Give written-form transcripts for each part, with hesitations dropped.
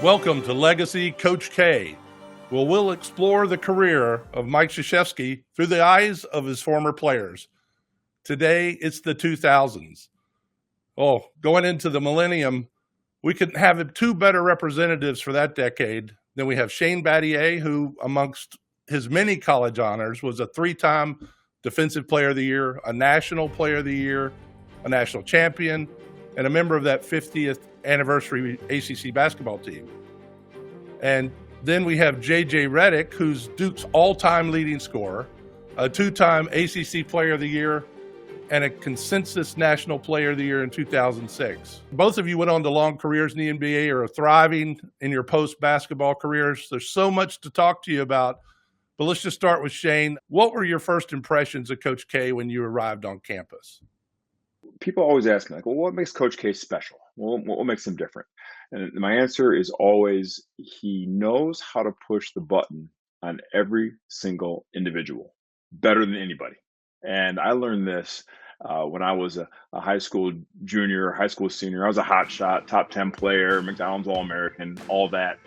Welcome to Legacy Coach K, where we'll explore the career of Mike Krzyzewski through the eyes of his former players. Today, it's the 2000s. Oh, going into the millennium, we couldn't have two better representatives for that decade than we have Shelden Battier, who, amongst his many college honors, was a three-time Defensive Player of the Year, a National Player of the Year, a national champion, and a member of that 50th anniversary ACC basketball team. And then we have J.J. Redick, who's Duke's all-time leading scorer, a two-time ACC Player of the Year, and a consensus National Player of the Year in 2006. Both of you went on to long careers in the NBA or are thriving in your post-basketball careers. There's so much to talk to you about, but let's just start with Shane. What were your first impressions of Coach K when you arrived on campus? People always ask me, like, well, what makes Coach K special? What makes him different? And my answer is always, he knows how to push the button on every single individual better than anybody. And I learned this when I was a high school junior, high school senior. I was a hot shot, top 10 player, McDonald's All-American, all that.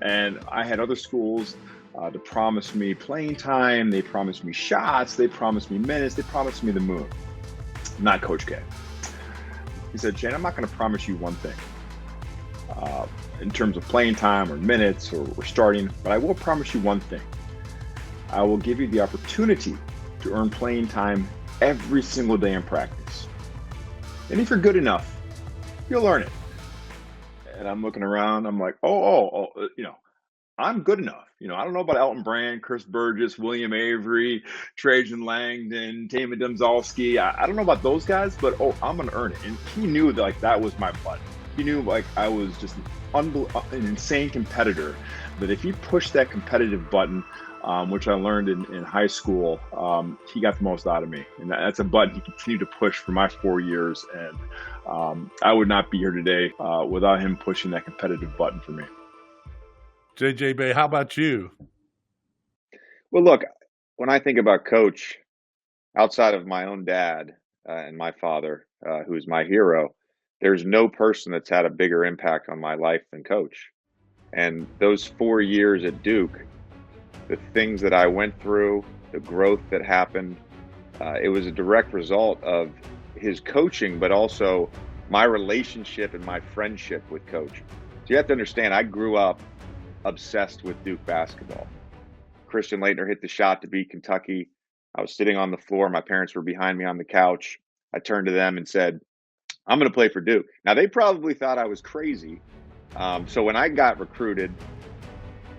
And I had other schools to promise me playing time. They promised me shots. They promised me minutes. They promised me the moon. Not Coach K. He said, Shane, I'm not going to promise you one thing in terms of playing time or minutes or starting, but I will promise you one thing. I will give you the opportunity to earn playing time every single day in practice. And if you're good enough, you'll earn it. And I'm looking around, I'm like, I'm good enough. I don't know about Elton Brand, Chris Burgess, William Avery, Trajan Langdon, Tama Domzalski. I don't know about those guys, but I'm going to earn it. And he knew that was my button. He knew I was just an insane competitor. But if you push that competitive button, which I learned in high school, he got the most out of me. And that's a button he continued to push for my 4 years. And I would not be here today without him pushing that competitive button for me. JJ Bay, how about you? Well, look, when I think about Coach, outside of my own dad and my father, who is my hero, there's no person that's had a bigger impact on my life than Coach. And those 4 years at Duke, the things that I went through, the growth that happened, it was a direct result of his coaching, but also my relationship and my friendship with Coach. So you have to understand, I grew up obsessed with Duke basketball. Christian Laettner hit the shot to beat Kentucky. I was sitting on the floor. My parents were behind me on the couch. I turned to them and said, I'm going to play for Duke. Now, they probably thought I was crazy. So when I got recruited,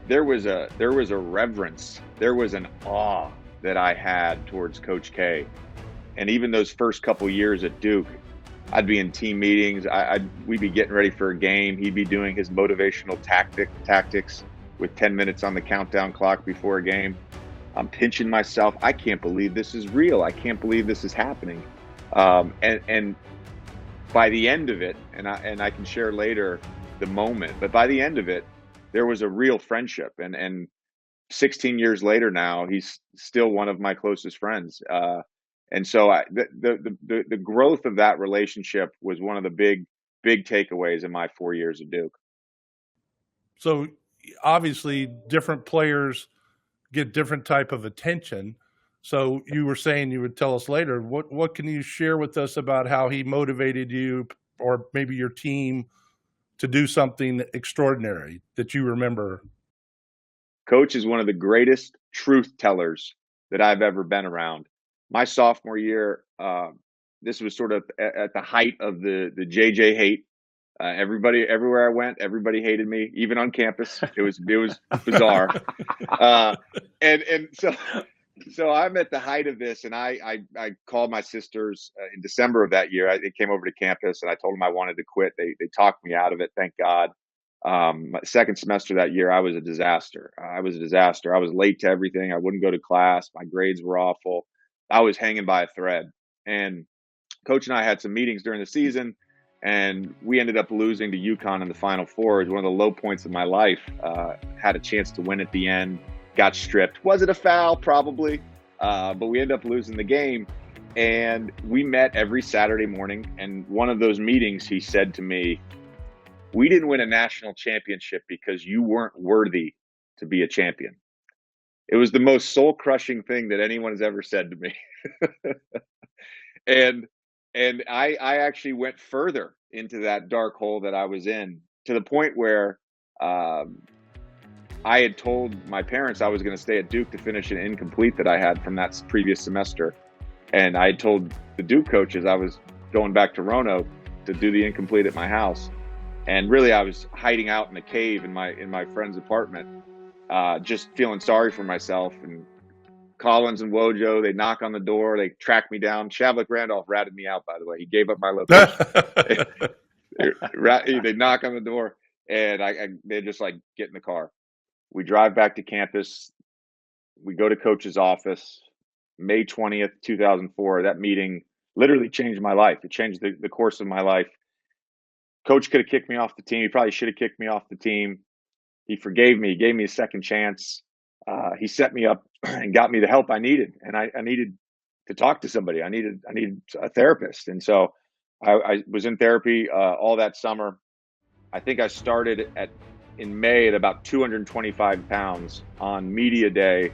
there was a reverence. There was an awe that I had towards Coach K. And even those first couple years at Duke, I'd be in team meetings. We'd be getting ready for a game. He'd be doing his motivational tactics with 10 minutes on the countdown clock before a game. I'm pinching myself. I can't believe this is real. I can't believe this is happening. And by the end of it, and I can share later the moment, but by the end of it, there was a real friendship. And 16 years later now, he's still one of my closest friends. And so the growth of that relationship was one of the big takeaways in my 4 years at Duke. So obviously different players get different type of attention. So you were saying you would tell us later, what can you share with us about how he motivated you or maybe your team to do something extraordinary that you remember? Coach is one of the greatest truth tellers that I've ever been around. My sophomore year, this was sort of at the height of the JJ hate. Everybody, everywhere I went, everybody hated me, even on campus. It was bizarre. And so I'm at the height of this, and I called my sisters in December of that year. They came over to campus, and I told them I wanted to quit. They talked me out of it, thank God. My second semester that year, I was a disaster. I was late to everything. I wouldn't go to class. My grades were awful. I was hanging by a thread. And Coach and I had some meetings during the season, and we ended up losing to UConn in the Final Four. It was one of the low points of my life. Had a chance to win at the end, got stripped. Was it a foul? Probably. But we ended up losing the game. And we met every Saturday morning. And one of those meetings, he said to me, We didn't win a national championship because you weren't worthy to be a champion. It was the most soul-crushing thing that anyone has ever said to me. and I actually went further into that dark hole that I was in, to the point where I had told my parents I was going to stay at Duke to finish an incomplete that I had from that previous semester. And I had told the Duke coaches I was going back to Roanoke to do the incomplete at my house. And really, I was hiding out in a cave in my friend's apartment, just feeling sorry for myself. And Collins and Wojo, they knock on the door, they track me down. Shavlik Randolph ratted me out, by the way. He gave up my location. They knock on the door, and they're just like, get in the car. We drive back to campus. We go to coach's office. May 20th, 2004. That meeting literally changed my life. It changed the course of my life. Coach could have kicked me off the team. He probably should have kicked me off the team. He forgave me. He gave me a second chance. He set me up and got me the help I needed. And I needed to talk to somebody. I needed a therapist. And so I was in therapy all that summer. I think I started in May at about 225 pounds. On media day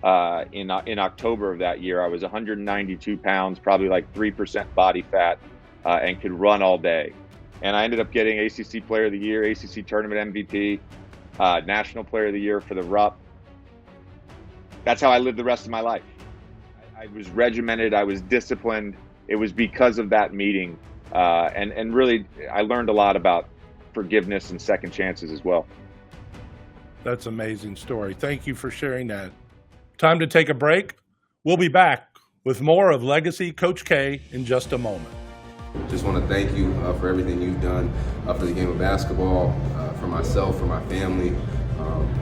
in October of that year, I was 192 pounds, probably like 3% body fat, and could run all day. And I ended up getting ACC Player of the Year, ACC Tournament MVP, National Player of the Year for the RUP. That's how I lived the rest of my life. I was regimented. I was disciplined. It was because of that meeting. And really, I learned a lot about forgiveness and second chances as well. That's an amazing story. Thank you for sharing that. Time to take a break. We'll be back with more of Legacy Coach K in just a moment. Just want to thank you for everything you've done for the game of basketball, for myself, for my family,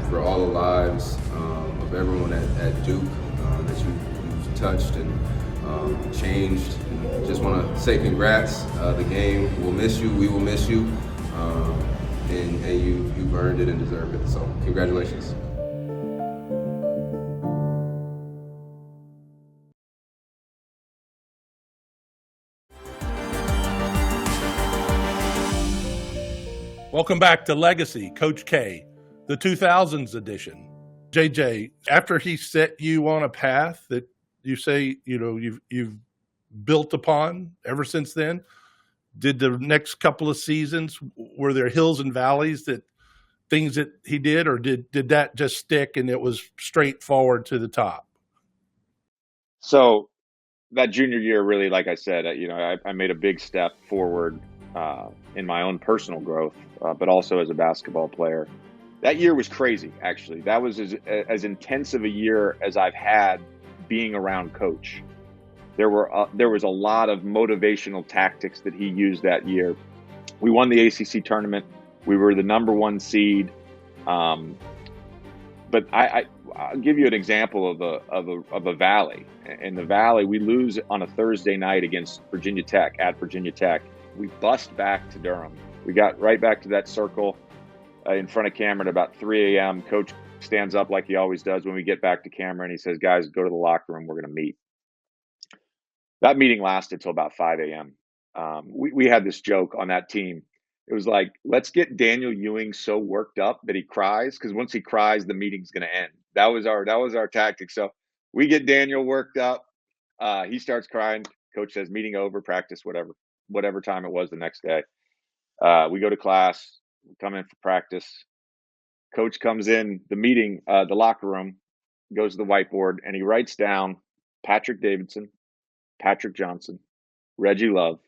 for all the lives of everyone at Duke that you've touched and changed. And just want to say congrats. The game will miss you. We will miss you. And you've earned it and deserved it. So congratulations. Welcome back to Legacy Coach K, the 2000s edition. JJ, after he set you on a path that you say, you've built upon ever since then, did the next couple of seasons, were there hills and valleys, things that he did, or did that just stick and it was straightforward to the top? So that junior year, really, like I said, I made a big step forward in my own personal growth, but also as a basketball player. That year was crazy, actually. That was as intense of a year as I've had being around Coach. There was a lot of motivational tactics that he used that year. We won the ACC tournament. We were the #1 seed. But I'll give you an example of a valley. In the valley, we lose on a Thursday night against Virginia Tech, at Virginia Tech. We bust back to Durham. We got right back to that circle in front of Cameron at about 3 a.m. Coach stands up like he always does when we get back to Cameron. He says, guys, go to the locker room. We're going to meet. That meeting lasted till about 5 a.m. We had this joke on that team. It was like, let's get Daniel Ewing so worked up that he cries, because once he cries, the meeting's going to end. That was our tactic. So we get Daniel worked up. He starts crying. Coach says, meeting over, practice, whatever time it was the next day. We go to class, we come in for practice. Coach comes in the meeting, the locker room, goes to the whiteboard, and he writes down Patrick Davidson, Patrick Johnson, Reggie Love,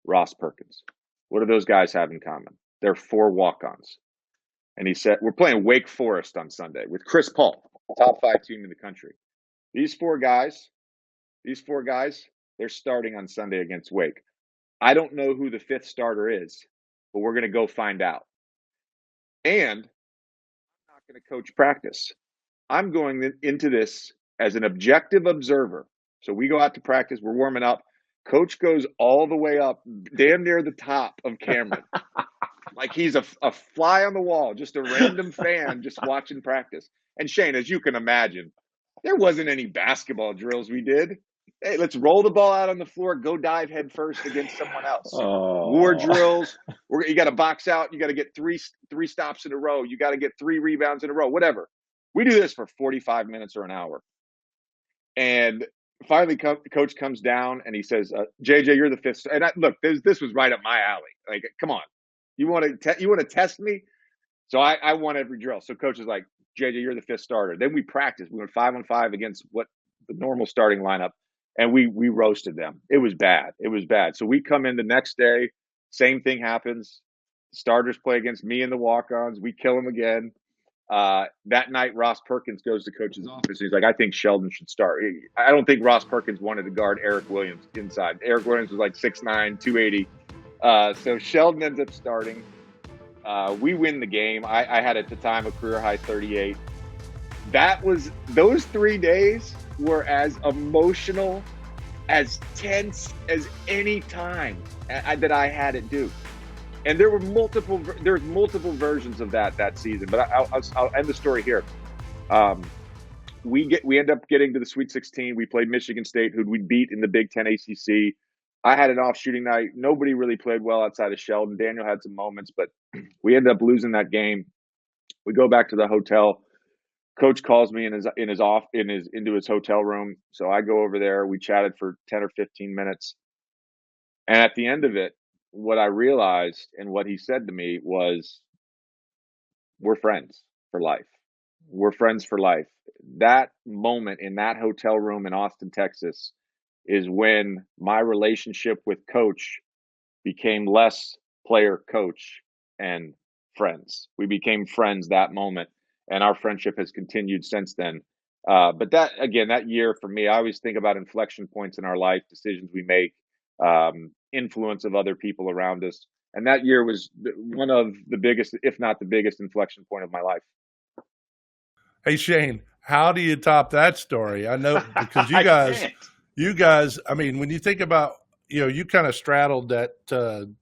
Ross Perkins. What do those guys have in common? They're 4 walk-ons. And he said, we're playing Wake Forest on Sunday with Chris Paul, top 5 team in the country. These four guys, they're starting on Sunday against Wake. I don't know who the 5th starter is, but we're going to go find out. And I'm not going to coach practice. I'm going into this as an objective observer. So we go out to practice, we're warming up. Coach goes all the way up, damn near the top of Cameron. Like he's a fly on the wall, just a random fan just watching practice. And Shane, as you can imagine, there wasn't any basketball drills we did. Hey, let's roll the ball out on the floor, go dive head first against someone else. War Oh, drills. You got to box out. You got to get three stops in a row. You got to get 3 rebounds in a row, whatever. We do this for 45 minutes or an hour. And finally, coach comes down and he says, JJ, you're the fifth. And look, this was right up my alley. Like, come on. You want to test me? So I won every drill. So coach is like, JJ, you're the fifth starter. Then we practiced. We went 5-on-5 against what the normal starting lineup, and we roasted them. It was bad. It was bad. So we come in the next day. Same thing happens. Starters play against me and the walk-ons. We kill them again. That night, Ross Perkins goes to coach's office. He's like, I think Shelden should start. I don't think Ross Perkins wanted to guard Eric Williams inside. Eric Williams was like 6'9", 280. So Shelden ends up starting. We win the game. I had at the time a career high 38. Those 3 days were as emotional, as tense as any time that I had at Duke. And there were multiple versions of that season. But I'll end the story here. We end up getting to the Sweet 16. We played Michigan State, who we beat in the Big Ten ACC. I had an off shooting night. Nobody really played well outside of Shelden. Daniel had some moments, but we ended up losing that game. We go back to the hotel. Coach calls me into his hotel room. So I go over there. We chatted for 10 or 15 minutes. And at the end of it, what I realized and what he said to me was, we're friends for life. We're friends for life. That moment in that hotel room in Austin, Texas, is when my relationship with coach became less player coach and friends. We became friends that moment, and our friendship has continued since then. But that year for me, I always think about inflection points in our life, decisions we make, influence of other people around us. And that year was one of the biggest, if not the biggest, inflection point of my life. Hey, Shane, how do you top that story? I know because you guys, I mean, when you think about, you kind of straddled that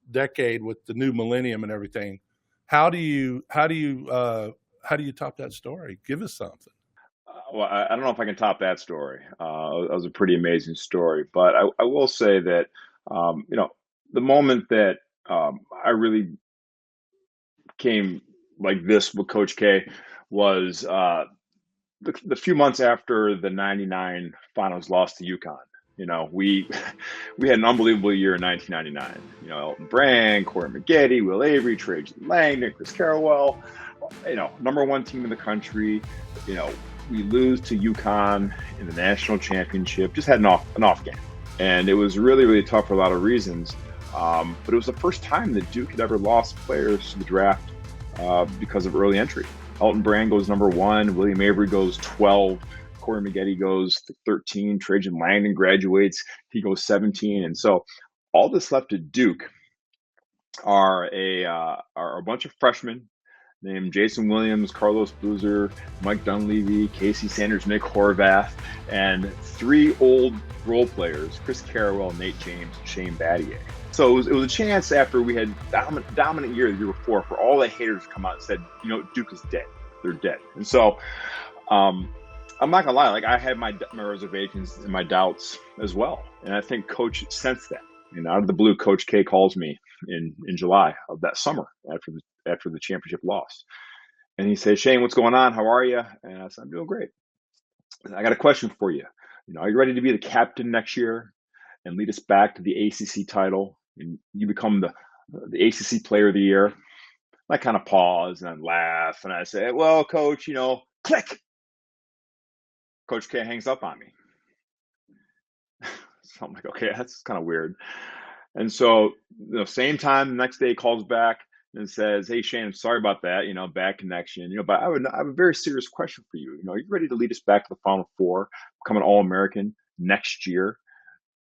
decade with the new millennium and everything. How do you top that story? Give us something. Well, I don't know if I can top that story. It was a pretty amazing story, but I will say that, the moment that I really came like this with Coach K was the few months after the '99 finals loss to UConn. We had an unbelievable year in 1999. Elton Brand, Corey Maggette, Will Avery, Trajan Langdon, Chris Carrawell. Number 1 team in the country. We lose to UConn in the national championship. Just had an off game, and it was really, really tough for a lot of reasons. But it was the first time that Duke had ever lost players to the draft because of early entry. Elton Brand goes number 1. William Avery goes 12. Corey Maggette goes 13. Trajan Langdon graduates. He goes 17. And so all that's left at Duke are a bunch of freshmen named Jason Williams, Carlos Boozer, Mike Dunleavy, Casey Sanders, Nick Horvath, and 3 old role players, Chris Carrawell, Nate James, and Shane Battier. So it was a chance after we had dominant year the year before for all the haters to come out and said, Duke is dead. They're dead. And so I'm not gonna lie, like I had my reservations and my doubts as well. And I think Coach sensed that. Out of the blue, Coach K calls me in July of that summer after the championship loss. And he says, Shane, what's going on? How are you? And I said, I'm doing great. And I got a question for you. Are you ready to be the captain next year and lead us back to the ACC title? And you become the ACC player of the year? I kind of pause and I laugh and I say, well, Coach, click. Coach K hangs up on me. So I'm like, okay, that's kind of weird. And so, same time, the next day he calls back and says, hey, Shane, I'm sorry about that, bad connection, but I have a very serious question for you. Are you ready to lead us back to the Final Four, become an All-American next year?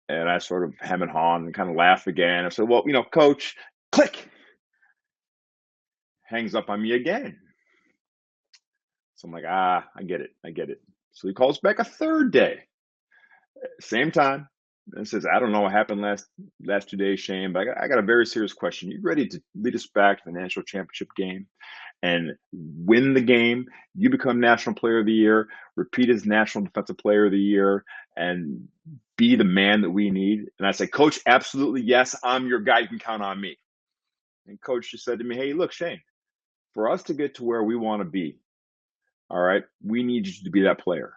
And I sort of hem and haw and kind of laugh again. I said, well, Coach, click. Hangs up on me again. So I'm like, I get it. So he calls back a third day, same time, and says, I don't know what happened last 2 days, Shane, but I got a very serious question. You ready to lead us back to the national championship game? and win the game. You become National Player of the Year, repeat as National Defensive Player of the Year, and be the man that we need. And I said, Coach, absolutely, yes, I'm your guy. You can count on me. And Coach just said to me, hey, look, Shane, for us to get to where we want to be, all right, we need you to be that player.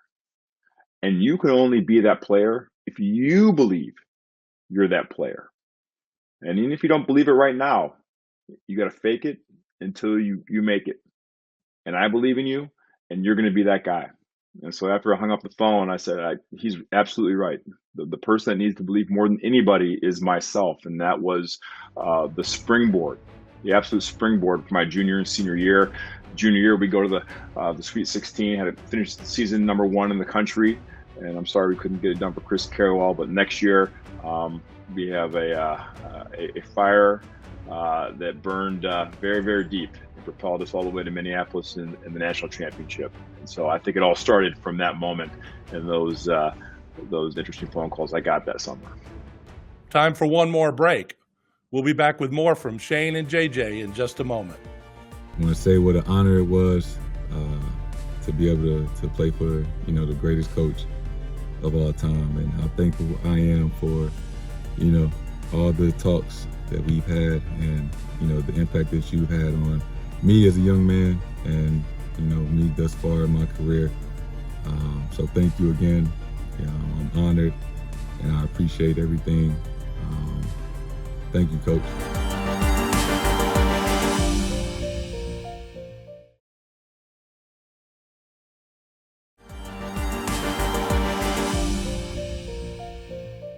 And you can only be that player if you believe you're that player. And even if you don't believe it right now, you got to fake it until you make it. And I believe in you, and you're going to be that guy. And so after I hung up the phone, I said, he's absolutely right. The person that needs to believe more than anybody is myself. And that was the springboard, the absolute springboard for my junior and senior year. Junior year, we go to the Sweet 16, had to finish the season #1 in the country. And I'm sorry we couldn't get it done for Chris Carrawell, but next year we have a fire that burned very, very deep. It propelled us all the way to Minneapolis in the national championship. And so I think it all started from that moment and those interesting phone calls I got that summer. Time for one more break. We'll be back with more from Shane and JJ in just a moment. I want to say what an honor it was to be able to play for, the greatest coach of all time. And how thankful I am for, all the talks that we've had and, the impact that you've had on me as a young man and, me thus far in my career. So thank you again. I'm honored and I appreciate everything. Thank you, Coach.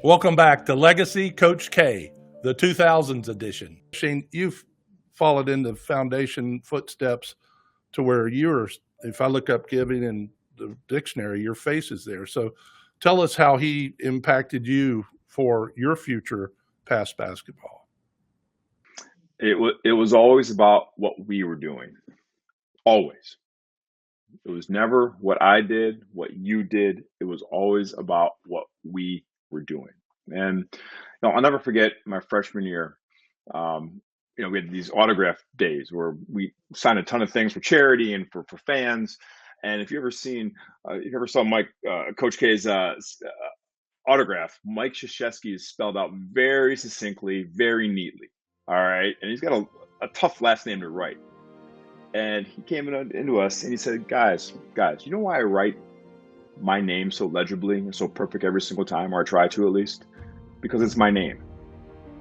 Welcome back to Legacy Coach K, the 2000s edition. Shane, you've followed in the foundation footsteps to where if I look up giving in the dictionary, your face is there. So tell us how he impacted you for your future past basketball. It was always about what we were doing. Always. It was never what I did, what you did. It was always about what we were doing. And I'll never forget my freshman year. We had these autograph days where we signed a ton of things for charity and for fans. And if you ever saw Mike, Coach K's autograph, Mike Krzyzewski is spelled out very succinctly, very neatly. All right. And he's got a tough last name to write. And he came into us and he said, guys, you know why I write my name so legibly and so perfect every single time, or I try to at least? Because it's my name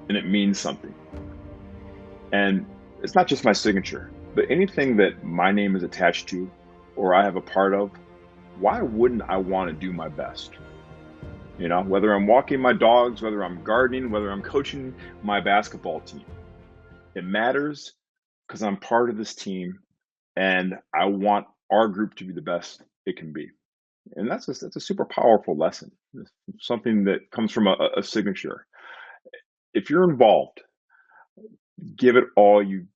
and it means something. And it's not just my signature, but anything that my name is attached to or I have a part of, why wouldn't I want to do my best? Whether I'm walking my dogs, whether I'm gardening, whether I'm coaching my basketball team, it matters because I'm part of this team and I want our group to be the best it can be. And that's a super powerful lesson. It's something that comes from a signature. If you're involved, give it all you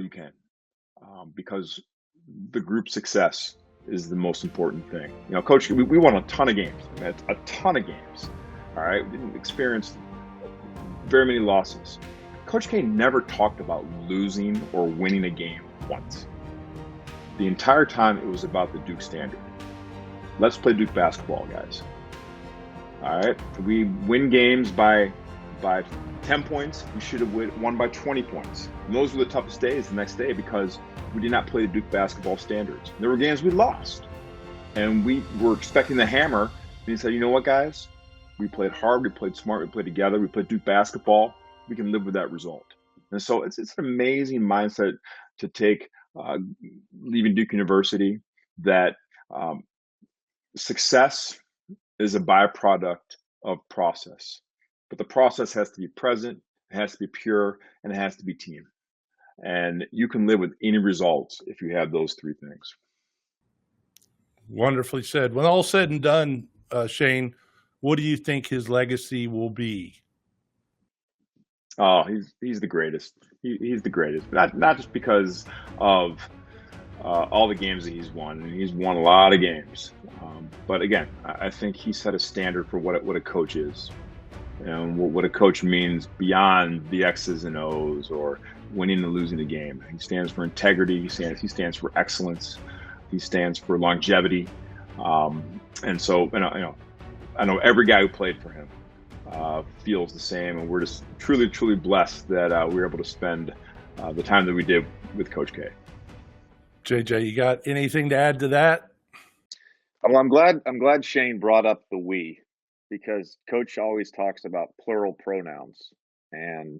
can, because the group success is the most important thing. Coach, we won a ton of games. A ton of games. All right, we didn't experience very many losses. Coach K never talked about losing or winning a game once. The entire time it was about the Duke standard. Let's play Duke basketball, guys. All right, we win games by 10 points. We should have won by 20 points. And those were the toughest days the next day because we did not play the Duke basketball standards. There were games we lost, and we were expecting the hammer. And he said, you know what, guys? We played hard, we played smart, we played together, we played Duke basketball. We can live with that result. And so it's an amazing mindset to take leaving Duke University, that success is a byproduct of process. But the process has to be present, it has to be pure, and it has to be team. And you can live with any results if you have those three things. Wonderfully said. When all said and done, Shane, what do you think his legacy will be? Oh, he's the greatest. He's the greatest. Not just because of all the games that he's won. And he's won a lot of games. But again, I think he set a standard for what a coach is. And what a coach means beyond the X's and O's or winning and losing the game. He stands for integrity. He stands for excellence. He stands for longevity. And so, I know every guy who played for him feels the same, and we're just truly, truly blessed that we were able to spend the time that we did with Coach K. JJ, you got anything to add to that? Well, I'm glad Shane brought up the we, because Coach always talks about plural pronouns, and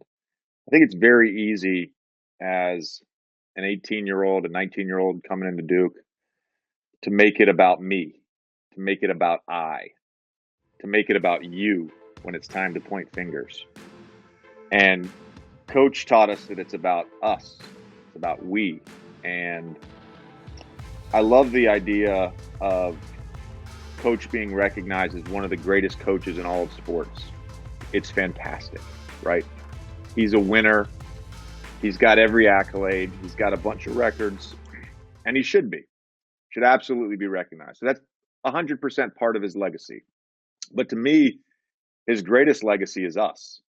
I think it's very easy as an 18-year-old, a 19-year-old coming into Duke to make it about me, to make it about I, to make it about you when it's time to point fingers. And Coach taught us that it's about us, it's about we. And I love the idea of Coach being recognized as one of the greatest coaches in all of sports. It's fantastic, right? He's a winner. He's got every accolade. He's got a bunch of records, and he should absolutely be recognized. So that's 100% part of his legacy. But to me, his greatest legacy is us.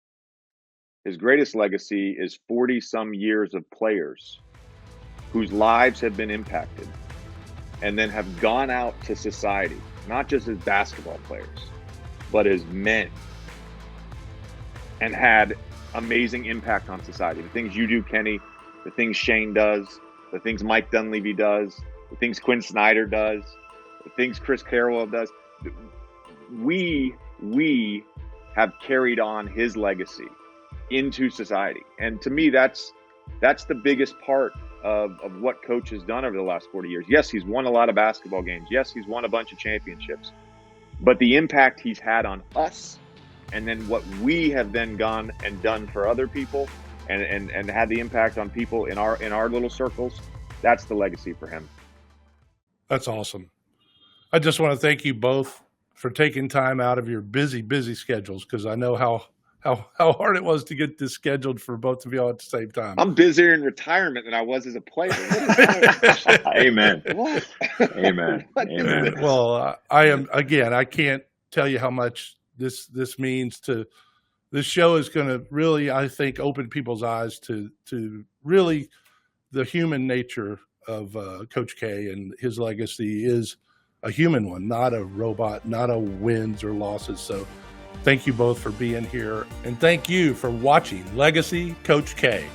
His greatest legacy is 40 some years of players whose lives have been impacted and then have gone out to society, not just as basketball players, but as men, and had amazing impact on society. The things you do, Kenny, the things Shane does, the things Mike Dunleavy does, the things Quinn Snyder does, the things Chris Carroll does. We have carried on his legacy into society. And to me, that's the biggest part of what Coach has done over the last 40 years. Yes, he's won a lot of basketball games. Yes, he's won a bunch of championships. But the impact he's had on us, and then what we have then gone and done for other people, and had the impact on people in our little circles, that's the legacy for him. That's awesome. I just want to thank you both for taking time out of your busy schedules, because I know how hard it was to get this scheduled for both of y'all at the same time. I'm busier in retirement than I was as a player. Amen. What? Amen. Amen. Well, I can't tell you how much this means to this show. Is going to really, I think, open people's eyes to really the human nature of Coach K, and his legacy is a human one, not a robot, not a wins or losses. So thank you both for being here, and thank you for watching Legacy Coach K.